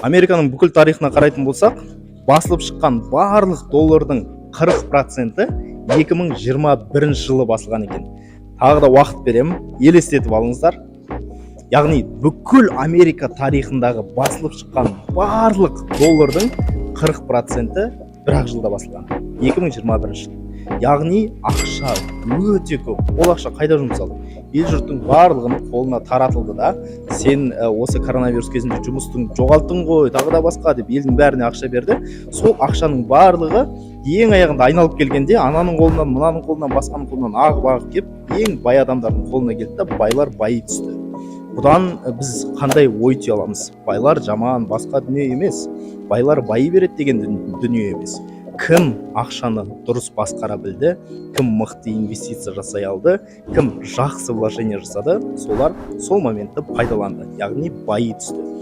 Американың бүкіл тарихына қарайтын болсақ, басылып шыққан барлық доллардың 40%-і 2021 жылы басылған екен. Тағы да уақыт беремін, елестетіп алыңыздар. Яғни бүкіл Америка тарихындағы басылып шыққан барлық доллардың 40%-і бір-ақ жылда басылған. 2021 жыл. Яғни ақша өте көп. Ол ақша қайда жұмсалды? Ел жұрттың барлығының қолына таратылды да, сен осы коронавирус кезінде жұмыстың жоғалттың ғой, тағы да басқа деп елдің бәріне ақша берді. Сол ақшаның барлығы ең аяғында айналып келгенде ананың қолынан, мынаның қолынан, басқаның қолынан ағып кеп, ең бай адамдардың қолына келді да, байлар байи түсті. Бұдан біз қандай ой түйе аламыз? Байлар жаман, басқа дүние емес. Байлар байи береді деген дүние емес. Кім ақшаны дұрыс басқара білді, кім мықты инвестиция жасай алды, кім жақсы вложение жасады, солар сол моментті пайдаланды, яғни байи түсті.